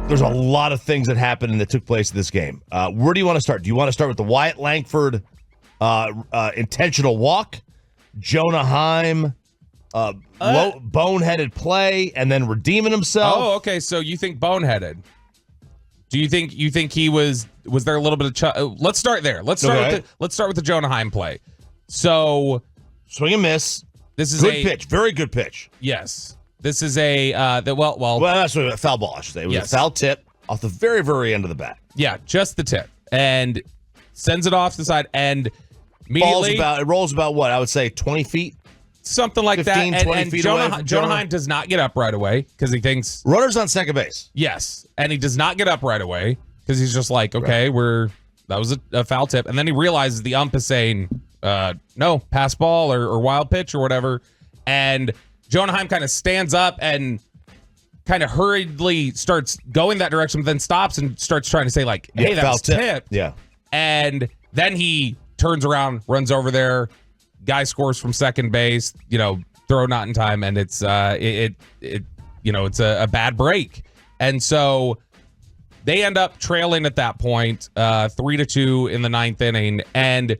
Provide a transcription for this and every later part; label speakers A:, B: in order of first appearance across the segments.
A: There's a lot of things that happened and that took place in this game. Where do you want to start? Do you want to start with the Wyatt Langford intentional walk, Jonah Heim boneheaded play, and then redeeming himself?
B: Oh, okay. So you think boneheaded? Do you think he was there a little bit of? Let's start there. Let's start with the Jonah Heim play. So
A: swing and miss.
B: This is
A: good pitch, very good pitch.
B: Yes. This is a
A: well, that's a foul ball, I should say. It was a foul tip off the very, very end of the bat.
B: Yeah, just the tip, and sends it off to the side, and immediately
A: it rolls about what I would say 20 feet,
B: something like
A: 15,
B: that.
A: 20
B: and
A: feet
B: Jonah
A: away.
B: Jonah Heim does not get up right away because he thinks
A: runner's on second base.
B: Yes, and he does not get up right away because he's just like, okay, that was a foul tip, and then he realizes the ump is saying no, pass ball or wild pitch or whatever, and Jonah Heim kind of stands up and kind of hurriedly starts going that direction, but then stops and starts trying to say, like, hey, that was tipped.
A: Yeah.
B: And then he turns around, runs over there, guy scores from second base, throw not in time, and it's it's a bad break. And so they end up trailing at that point, 3-2 in the ninth inning. And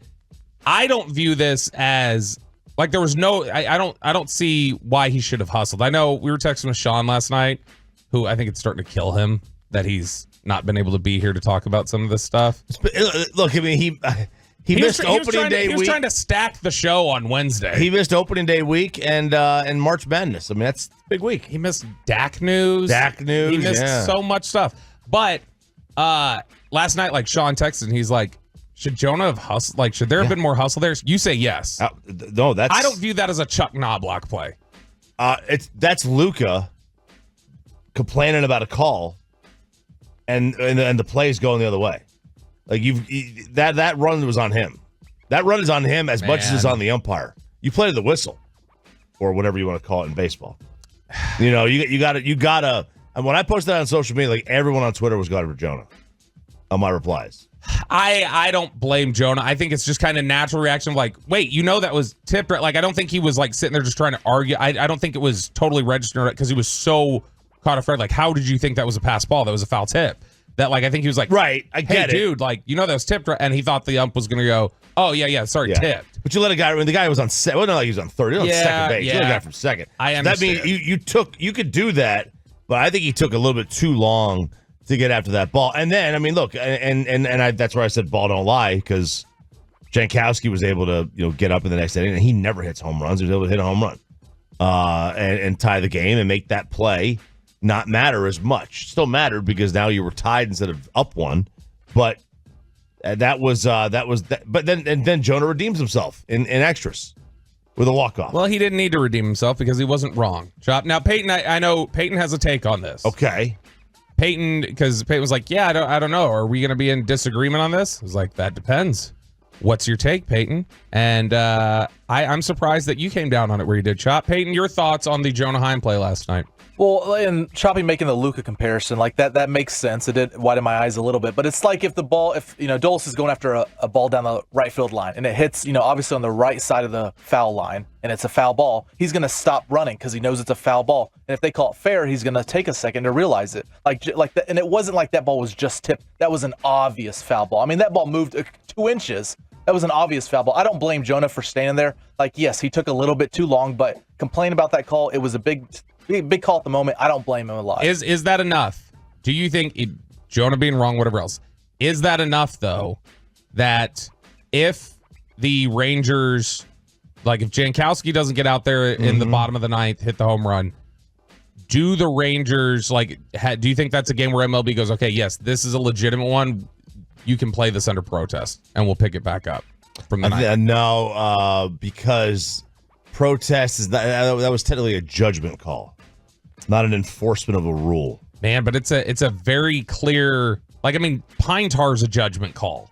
B: I don't view this as like there was no. I don't see why he should have hustled. I know we were texting with Shan last night, who I think it's starting to kill him that he's not been able to be here to talk about some of this stuff.
A: Look, I mean, he missed opening day week.
B: He was trying to stack the show on Wednesday.
A: He missed opening day week and March Madness. I mean, that's a big week.
B: He missed DAC news. He missed so much stuff. But last night, like Sean texted, and he's like, should Jonah have hustled? Like, should there have been more hustle there? You say yes.
A: No,
B: I don't view that as a Chuck Knobloch play.
A: That's Luka complaining about a call, and the play is going the other way. Like that run was on him. That run is on him as much as it's on the umpire. You played the whistle, or whatever you want to call it in baseball. You gotta. And when I posted that on social media, like everyone on Twitter was going for Jonah on my replies.
B: I don't blame Jonah. I think it's just kind of natural reaction of like, wait, that was tipped. Like, I don't think he was like sitting there just trying to argue. I don't think it was totally registered because he was so caught off guard. Like, how did you think that was a pass ball? That was a foul tip. That like I think he was like,
A: right, I get it,
B: dude. Like, that was tipped, and he thought the ump was going to go, oh yeah, sorry, tipped.
A: But you let a guy when the guy was on second. Well, not like he was on third. He was on second base. You let a guy from second.
B: I understand.
A: That means you could do that, but I think he took a little bit too long to get after that ball. And then, I mean, look, and that's where I said ball don't lie, because Jankowski was able to get up in the next inning, and he never hits home runs. He was able to hit a home run and tie the game and make that play not matter as much. Still mattered because now you were tied instead of up one. But that was. But then Jonah redeems himself in extras with a walk-off.
B: Well, he didn't need to redeem himself because he wasn't wrong. Now, Peyton, I know Peyton has a take on this.
A: Okay.
B: Because Peyton was like, yeah, I don't know. Are we going to be in disagreement on this? I was like, that depends. What's your take, Peyton? And I'm surprised that you came down on it where you did, Chop. Peyton, your thoughts on the Jonah Heim play last night?
C: Well, and Choppy making the Luka comparison, like that makes sense. It did widen my eyes a little bit, but it's like if Dulce is going after a ball down the right field line and it hits, obviously on the right side of the foul line, and it's a foul ball, he's going to stop running because he knows it's a foul ball. And if they call it fair, he's going to take a second to realize it. Like that, and it wasn't like that ball was just tipped. That was an obvious foul ball. I mean, that ball moved 2 inches. That was an obvious foul ball. I don't blame Jonah for standing there. Like, yes, he took a little bit too long, but complain about that call. It was a big call at the moment. I don't blame him a lot.
B: Is that enough? Do you think Jonah being wrong, whatever else, is that enough though? That if the Rangers, like if Jankowski doesn't get out there in the bottom of the ninth, hit the home run, do the Rangers do you think that's a game where MLB goes, okay, yes, this is a legitimate one. You can play this under protest, and we'll pick it back up from the ninth?
A: No, because protest is that was technically a judgment call, not an enforcement of a rule.
B: Man, but it's a very clear. Like, I mean, Pine Tar is a judgment call,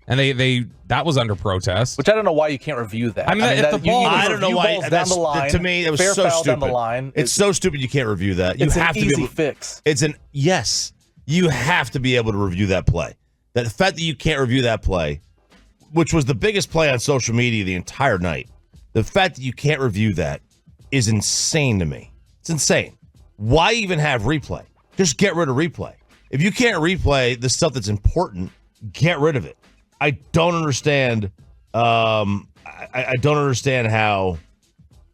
B: and they that was under protest.
C: Which I don't know why you can't review that.
B: I mean, if the ball,
A: I don't know why.
C: Down the line,
A: to me, it was
C: fair
A: so
C: foul
A: stupid.
C: Down the line.
A: It's so stupid you can't review that. You have to be able to
C: fix.
A: Yes, you have to be able to review that play. The fact that you can't review that play, which was the biggest play on social media the entire night, the fact that you can't review that is insane to me. It's insane. Why even have replay? Just get rid of replay. If you can't replay the stuff that's important, get rid of it. I don't understand. I don't understand how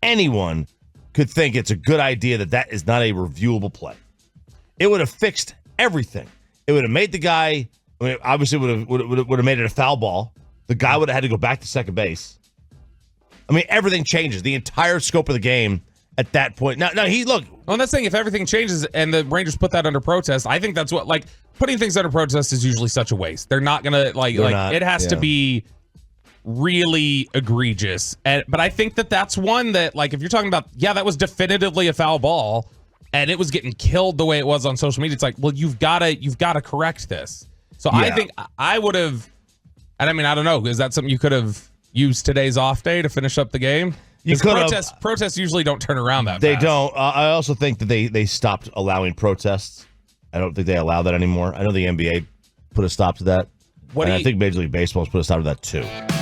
A: anyone could think it's a good idea that is not a reviewable play. It would have fixed everything. It would have made the guy. I mean, obviously, would have made it a foul ball. The guy would have had to go back to second base. I mean, everything changes. The entire scope of the game at that point. Now look.
B: Well, that's saying if everything changes and the Rangers put that under protest, I think that's what, like, putting things under protest is usually such a waste. They're not gonna it has to be really egregious. But I think that's one that, like, if you're talking about, that was definitively a foul ball and it was getting killed the way it was on social media. It's like, well, you've got to correct this. So I think I would have, and I mean, I don't know, is that something you could have used today's off day to finish up the game? Protests usually don't turn around that fast.
A: They don't. I also think that they stopped allowing protests. I don't think they allow that anymore. I know the NBA put a stop to that. I think Major League Baseball has put a stop to that too.